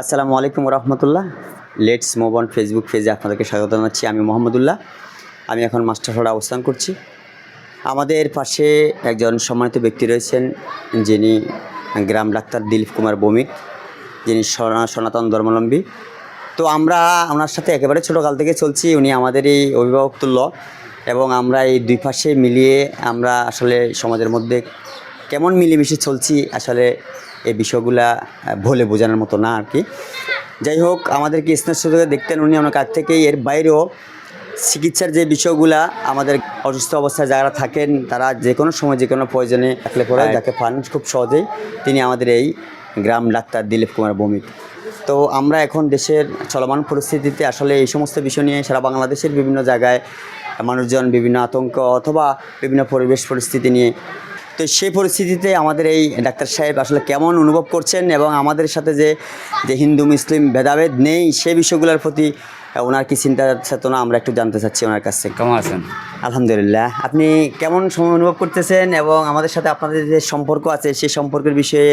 আসসালামু আলাইকুম রহমতুল্লাহ। Let's move on Facebook পেজে আপনাদেরকে স্বাগত জানাচ্ছি। আমি মোহাম্মদুল্লাহ। আমি এখন মাস্টারপাড়া অবস্থান করছি। আমাদের পাশে একজন সম্মানিত ব্যক্তি রয়েছেন, যিনি গ্রাম ডাক্তার দিলীপ কুমার ভৌমিক, যিনি সনাতন ধর্মাবলম্বী। তো আমরা ওনার সাথে একেবারে ছোটোকাল থেকে চলছি। উনি আমাদেরই অভিভাবক তুল্য এবং আমরা এই দুই পাশে মিলিয়ে আমরা আসলে সমাজের মধ্যে কেমন মিলেমিশে চলছি, আসলে এই বিষয়গুলা বলে বোঝানোর মতো না আর কি। যাই হোক, আমাদেরকে স্নেহসুযোগে দেখতেন উনি অনেক আগ থেকেই। এর বাইরেও চিকিৎসার যে বিষয়গুলা, আমাদের অসুস্থ অবস্থায় যারা থাকেন তারা যে কোনো সময় যে কোনো প্রয়োজনে থাকলে পরে যাকে পান খুব সহজেই, তিনি আমাদের এই গ্রাম ডাক্তার দিলীপ কুমার ভৌমিক। তো আমরা এখন দেশের চলমান পরিস্থিতিতে আসলে এই সমস্ত বিষয় নিয়ে সারা বাংলাদেশের বিভিন্ন জায়গায় মানুষজন বিভিন্ন আতঙ্ক অথবা বিভিন্ন পরিবেশ পরিস্থিতি নিয়ে, তো সেই পরিস্থিতিতে আমাদের এই ডাক্তার সাহেব আসলে কেমন অনুভব করছেন এবং আমাদের সাথে যে হিন্দু মুসলিম ভেদাভেদ নেই সে বিষয়গুলোর প্রতি ওনার কি চিন্তা চেতনা আমরা একটু জানতে চাচ্ছি ওনার কাছে। কেমন আছেন? আলহামদুলিল্লাহ। আপনি কেমন সময় অনুভব করতেছেন এবং আমাদের সাথে আপনাদের যে সম্পর্ক আছে সেই সম্পর্কের বিষয়ে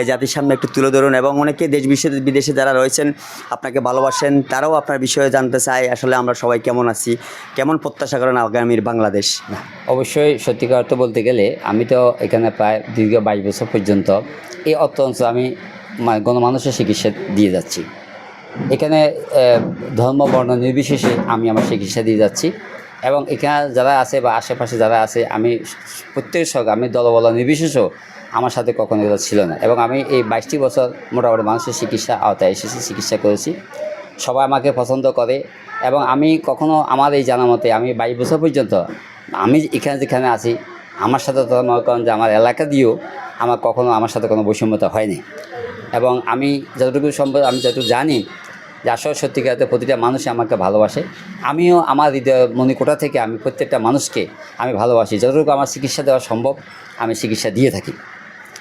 জাতির সামনে একটু তুলে ধরুন, এবং অনেকে দেশ বিদেশে যারা রয়েছেন আপনাকে ভালোবাসেন, তারাও আপনার বিষয়ে জানতে চায় আসলে আমরা সবাই কেমন আছি, কেমন প্রত্যাশা করেন আগামীর বাংলাদেশ। অবশ্যই সত্যিকার অর্থ বলতে গেলে আমি তো এখানে প্রায় দীর্ঘ 22 বছর পর্যন্ত এই অত্যন্ত আমি গণমানুষের চিকিৎসা দিয়ে যাচ্ছি। এখানে ধর্ম বর্ণ নির্বিশেষে আমি আমার চিকিৎসা দিয়ে যাচ্ছি, এবং এখানে যারা আছে বা আশেপাশে যারা আছে আমি প্রত্যেকের সঙ্গে আমি দলবল নির্বিশেষেও আমার সাথে কখনো এগুলো ছিল না। এবং আমি এই 22টি বছর মোটামুটি মানুষের চিকিৎসা আওতায় এসেছি, চিকিৎসা করেছি, সবাই আমাকে পছন্দ করে। এবং আমি কখনো আমার এই জানা মতে আমি 22 বছর পর্যন্ত আমি এখানে যেখানে আছি আমার সাথে তো মনে করেন যে আমার এলাকা দিয়েও আমার কখনো আমার সাথে কোনো বৈষম্যতা হয়নি। এবং আমি যতটুকু সম্ভব আমি যতটুকু জানি যে আসলে সত্যিকারতে প্রতিটা মানুষই আমাকে ভালোবাসে। আমিও আমার হৃদয় মণিকোঠা থেকে আমি প্রত্যেকটা মানুষকে আমি ভালোবাসি। যতটুকু আমার চিকিৎসা দেওয়া সম্ভব আমি চিকিৎসা দিয়ে থাকি,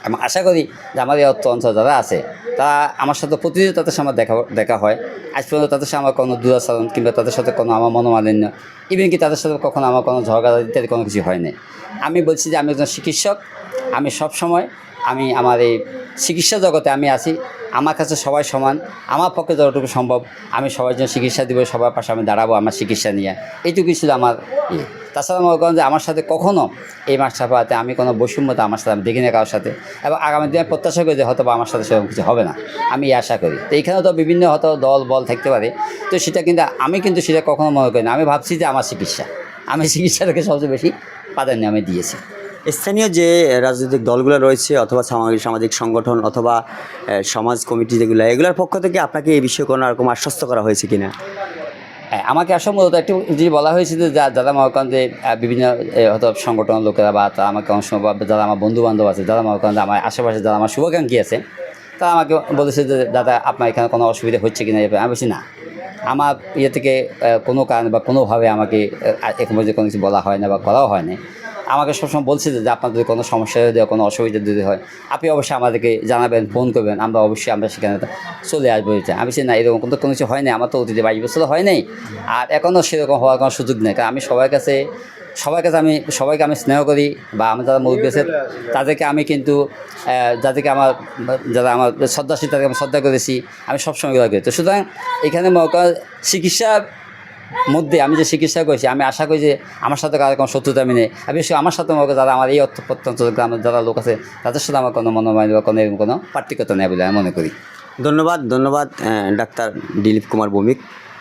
এবং আশা করি যে আমার এই অঞ্চল যারা আছে তারা আমার সাথে প্রতিদিন তাদের সাথে দেখা হয়। আজ পর্যন্ত তাদের সাথে আমার কোনো দুরাচরণ কিংবা তাদের সাথে কোনো আমার মনোমালিন্য, ইভেন কি তাদের সাথে কখনো আমার কোনো ঝগড়া ইত্যাদি কোনো কিছু হয়নি। আমি বলছি যে আমি একজন চিকিৎসক, আমি সবসময় আমি আমার এই চিকিৎসা জগতে আমি আছি। আমার কাছে সবাই সমান, আমার পক্ষে যতটুকু সম্ভব আমি সবার জন্য চিকিৎসা দিব, সবার পাশে আমি দাঁড়াবো আমার চিকিৎসা নিয়ে। এইটুকুই ছিল আমার ইয়ে। তাছাড়া মনে করেন যে আমার সাথে কখনও এই মাস্টারপাড়াতে আমি কোনো বৈষম্যতা আমার সাথে আমি দেখি না কারোর সাথে, এবং আগামী দিনে প্রত্যাশা করি যে হয়তো বা আমার সাথে সেরকম কিছু হবে না, আমি আশা করি। তো এইখানেও তো বিভিন্ন হয়তো দল বল থাকতে পারে, তো সেটা কিন্তু আমি কিন্তু সেটা কখনো মনে করি না। আমি ভাবছি যে আমার চিকিৎসা, আমি চিকিৎসাটাকে সবচেয়ে বেশি প্রাধান্য আমি দিয়েছি। স্থানীয় যে রাজনৈতিক দলগুলো রয়েছে অথবা সামাজিক সংগঠন অথবা সমাজ কমিটি যেগুলো, এগুলোর পক্ষ থেকে আপনাকে এই বিষয়ে কোনো রকম আশ্বস্ত করা হয়েছে কিনা? হ্যাঁ, আমাকে মূলত একটু যদি বলা হয়েছিল যে যারা মনে করেন যে বিভিন্ন হয়তো সংগঠনের লোকেরা বা তারা আমাকে অনেক সময়, যারা আমার বন্ধুবান্ধব আছে, যারা মনে করেন যে আমার আশেপাশে যারা আমার শুভাকাঙ্ক্ষী আছে, তারা আমাকে বলেছে যে দাদা আপনার এখানে কোনো অসুবিধা হচ্ছে কিনা। আমি বলছি না, আমার ইয়ে থেকে কোনো কারণে বা কোনোভাবে আমাকে এখন পর্যন্ত কোনো কিছু বলা হয় না বা করাও হয় না। আমাকে সবসময় বলছে যে আপনার যদি কোনো সমস্যা যদি কোনো অসুবিধা যদি হয় আপনি অবশ্যই আমাদেরকে জানাবেন, ফোন করবেন, আমরা অবশ্যই আমরা সেখানে চলে আসবো। আমি বলছি না, এরকম কোনো কিছু হয় না, আমার তো অতীতে 22 বছর হয় নাই, আর এখনও সেরকম হওয়ার কোনো সুযোগ নেই। কারণ আমি সবাইকে আমি স্নেহ করি, বা আমি যারা মুরব্বী আছে তাদেরকে আমি কিন্তু যারা আমার শ্রদ্ধাশীল তাদেরকে আমি শ্রদ্ধা করেছি, আমি সবসময় এগুলো করি। তো সুতরাং এখানে চিকিৎসার মধ্যে আমি যে চিকিৎসা করেছি আমি আশা করি যে আমার সাথে কারো কোনো শত্রুতা আমি নেই। অবশ্যই আমার সাথে যারা আমার এই প্রত্যন্ত গ্রামের যারা লোক আছে তাদের সাথে আমার কোনো মনোমালিন্য বা কোনো পার্থক্যতা নেই বলে আমি মনে করি। ধন্যবাদ ডাক্তার দিলীপ কুমার ভৌমিক।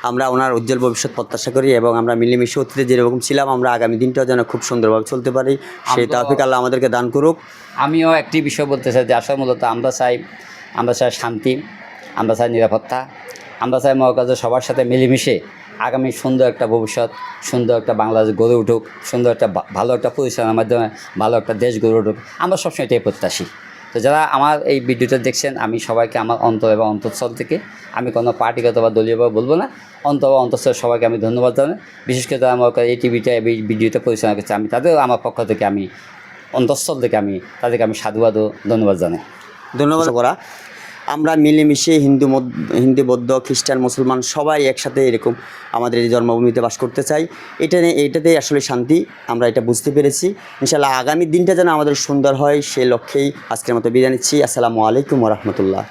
আমরা ওনার উজ্জ্বল ভবিষ্যৎ প্রত্যাশা করি এবং আমরা মিলেমিশে অতীতে যেরকম ছিলাম আমরা আগামী দিনটাও যেন খুব সুন্দরভাবে চলতে পারি, সেই তৌফিক আল্লাহ আমাদেরকে দান করুক। আমিও একটি বিষয় বলতে চাই যে আসলে মূলত আমরা চাই শান্তি, আমরা চাই নিরাপত্তা, আমরা চাই মহাকাজে সবার সাথে মিলেমিশে আগামী সুন্দর একটা ভবিষ্যৎ, সুন্দর একটা বাংলাদেশ গড়ে উঠুক, সুন্দর একটা ভালো একটা পরিচালনার মাধ্যমে ভালো একটা দেশ গড়ে উঠুক, আমরা সবসময় এটাই প্রত্যাশী। তো যারা আমার এই ভিডিওটা দেখছেন আমি সবাইকে আমার অন্তর এবং অন্তঃস্থল থেকে, আমি কোনো পার্টিগত বা দলীয়ভাবে বলবো না, অন্তঃস্থল সবাইকে আমি ধন্যবাদ জানাই। বিশেষ করে যারা আমার এই টিভিটা এই ভিডিওটা পরিচালনা করছে আমি তাদেরও আমার পক্ষ থেকে আমি অন্তঃস্থল থেকে আমি তাদেরকে আমি সাধুবাদ ও ধন্যবাদ জানাই। ধন্যবাদ করা। আমরা মিলেমিশে হিন্দু বৌদ্ধ খ্রিস্টান মুসলমান সবাই একসাথে এরকম আমাদের এই জন্মভূমিতে বাস করতে চাই। এটাতেই আসলে শান্তি, আমরা এটা বুঝতে পেরেছি। ইনশাআল্লাহ আগামী দিনটা যেন আমাদের সুন্দর হয় সেই লক্ষ্যেই আজকের মতো বিদায় নিচ্ছি। আসসালামু আলাইকুম ওয়া রাহমাতুল্লাহ।